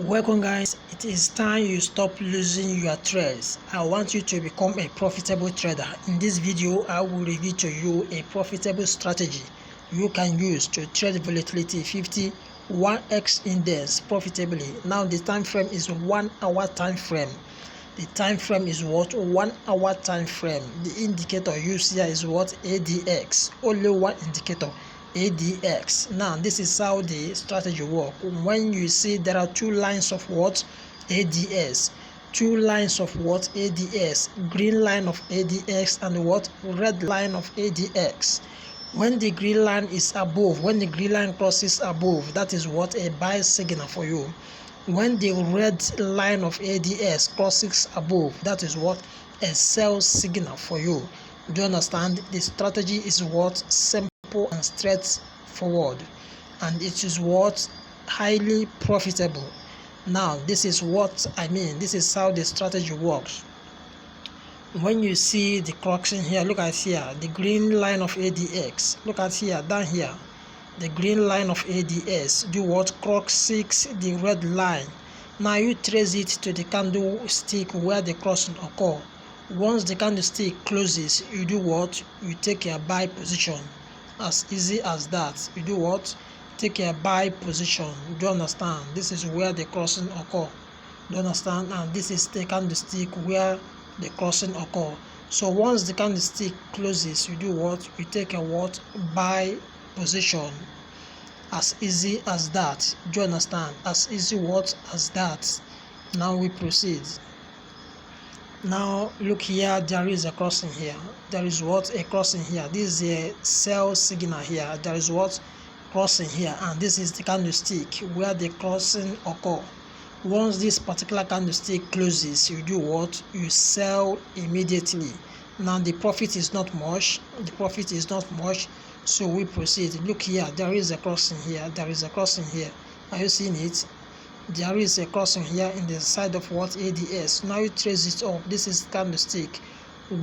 Welcome guys, it is time you stop losing your trades. I want you to become a profitable trader. In this video, I will reveal to you a profitable strategy you can use to trade volatility 50 1x index profitably. Now the time frame is 1 hour time frame. The time frame is what? 1 hour time frame. The indicator used here is what? ADX. Only one indicator, ADX. Now this is how the strategy works. When you see there are two lines of what? ADS. Two lines of what? ADS. Green line of ADX and what? Red line of ADX. When the green line is above, when the green line crosses above, that is what? A buy signal for you. When the red line of ADS crosses above, that is what? A sell signal for you. Do you understand? The strategy is what? Simple and straightforward, and it is what? Highly profitable. Now this is what I mean. This is how the strategy works. When you see the crossing here, look at here, the green line of ADX. Look at here, down here, the green line of ADS. Do what? Crosses the red line. Now you trace it to the candlestick where the crossing occur. Once the candlestick closes, you do what? You take a buy position. As easy as that. You do what? Take a buy position. Do you understand? This is where the crossing occur. Do you understand? And this is the candlestick where the crossing occur. So once the candlestick closes, you do what? You take a what? Buy position. As easy as that. Do you understand? As easy what? As that. Now we proceed. Now look here, there is a crossing here. There is what? A crossing here. This is a sell signal here. There is what? Crossing here, and this is the candlestick where the crossing occur. Once this particular candlestick closes, you do what? You sell immediately. Now the profit is not much. The profit is not much. So we proceed. Look here, there is a crossing here. There is a crossing here. Are you seeing it? There is a crossing here in the side of what? ADS. Now you trace it up. This is the candlestick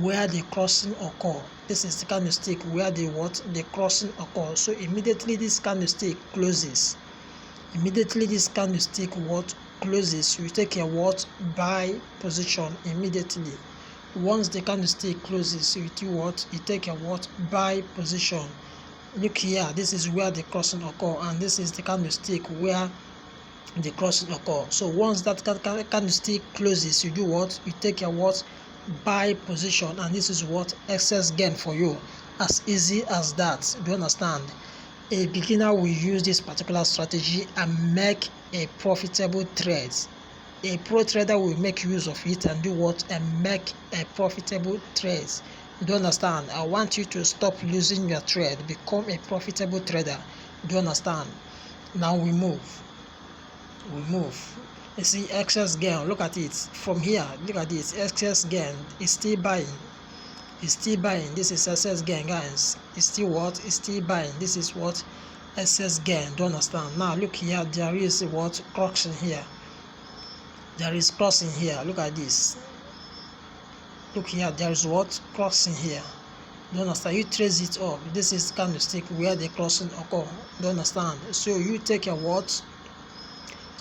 where the crossing occur. This is the candlestick where the what? The crossing occur. So immediately this candlestick closes. Immediately this candlestick what? Closes, you take a what? Buy position immediately. Once the candlestick closes, you do what? You take a what? Buy position. Look here, this is where the crossing occur, and this is the candlestick where the crossing occur. So once that candlestick closes, you do what? You take a what? Buy position, and this is what? Excess gain for you. As easy as that. Do you understand? A beginner will use this particular strategy and make a profitable trade. A pro trader will make use of it and do what? And make a profitable trade. Do you understand? I want you to stop losing your trade, become a profitable trader. Do you understand? Now we move. You see excess gain. Look at it from here. Look at this excess gain. It's still buying. It's still buying. This is excess gain, guys. It's still what? It's still buying. This is what? Excess gain. Do you understand? Now look here, there is what? Crossing here. There is crossing here. Look at this. Look here, there is what? Crossing here. Do you understand? You trace it up. This is candlestick where the crossing occur. Do you understand? So you take a what?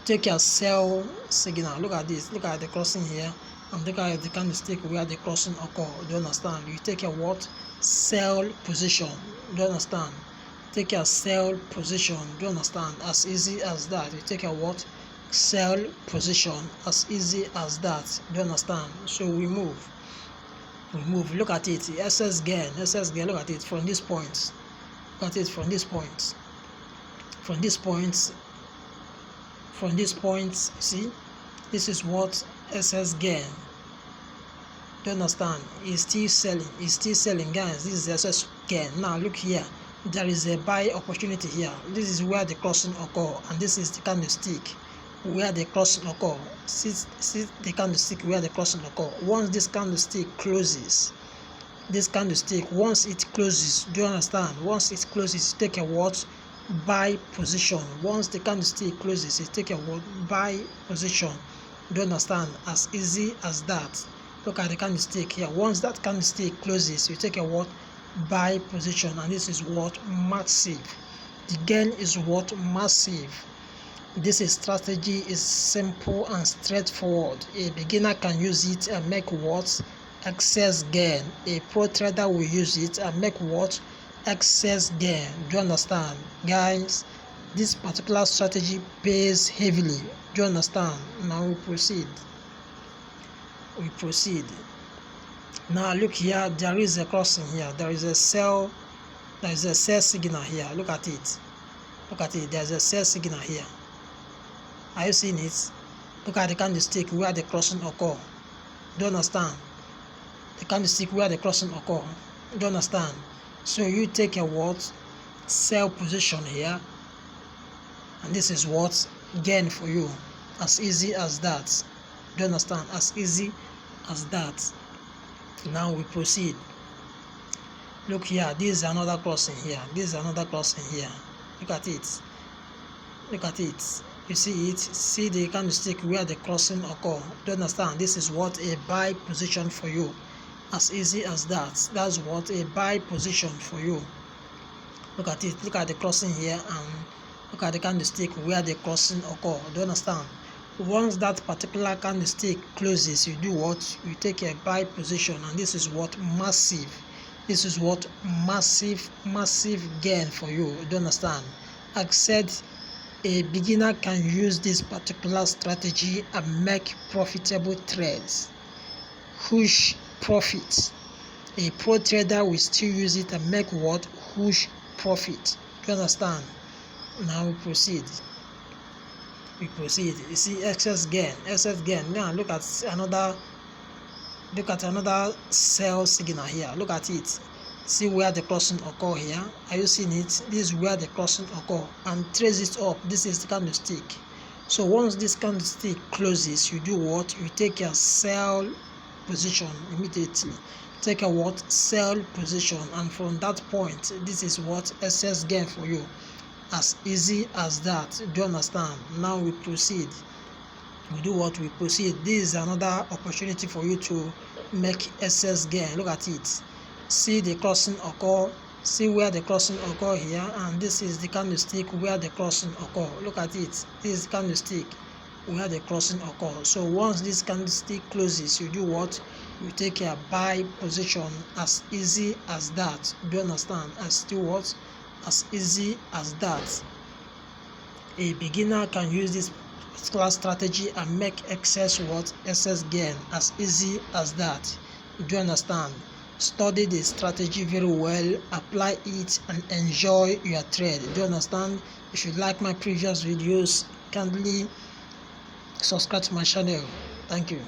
Take a sell signal. Look at this. Look at the crossing here. And look at the candlestick where the crossing occur. Do you understand? You take a what? Sell position. Do you understand? Take a sell position. Do you understand? As easy as that. You take a what? Sell position. As easy as that. Do you understand? So we move. Look at it. Excess gain. Look at it from this point. Look at it from this point. See, this is what? Excess gain. Do you understand? It's still selling, guys. This is excess gain. Now look here, there is a buy opportunity here. This is where the crossing occur, and this is the candlestick where the crossing occur. See the candlestick where the crossing occur. Once this candlestick closes, once it closes, do you understand? Once it closes, you take a what? Buy position. Once the candlestick closes, you take a what? Buy position. Do you understand? As easy as that. Look at the candlestick here. Once that candlestick closes, you take a what? Buy position, and this is what? Massive. The gain is what? Massive. This strategy is simple and straightforward. A beginner can use it and make what? Excess gain. A pro trader will use it and make what? Excess gain. Do you understand? Guys, this particular strategy pays heavily. Do you understand? Now we proceed. Now look here, there is a crossing here. There is a sell signal here. Look at it. There's a sell signal here. Are you seeing it? Look at the candlestick where the crossing occur. Do you understand? The candlestick where the crossing occur. Do you understand? So you take a what? Sell position here, and this is what? Gain for you. As easy as that. Do you understand? As easy as that. Now we proceed. Look here, this is another crossing here. Look at it. You see it? See the candlestick where the crossing occur. Do you understand? This is what? A buy position for you. As easy as that. That's what? A buy position for you. Look at it. Look at the crossing here, and look at the candlestick where the crossing occur. Do you understand? Once that particular candlestick closes, you do what? You take a buy position, and this is what? Massive. This is what? Massive gain for you. Do you understand? I said a beginner can use this particular strategy and make profitable trades. Huge profits. A pro trader will still use it and make what? Huge profit. Do you understand? Now we proceed. You see excess gain. Now look at another sell signal here. Look at it. See where the crossing occur here. Are you seeing it? This is where the crossing occur, and trace it up. This is the candlestick. So once this candlestick closes, you do what? You take a sell position immediately. Take a what? Sell position, and from that point, this is what? Excess gain for you. As easy as that. Do you understand? Now we proceed. We do what? We proceed. This is another opportunity for you to make excess gain. Look at it. See the crossing occur. See where the crossing occur here, and this is the candlestick where the crossing occur. Look at it. This is the candlestick where the crossing occur. So once this candlestick closes, you do what? You take a buy position. As easy as that. Do you understand? As to what? As easy as that. A beginner can use this particular strategy and make excess gain. As easy as that. Do you understand? Study the strategy very well, apply it, and enjoy your trade. Do you understand? If you like my previous videos, kindly subscribe to my channel. Thank you.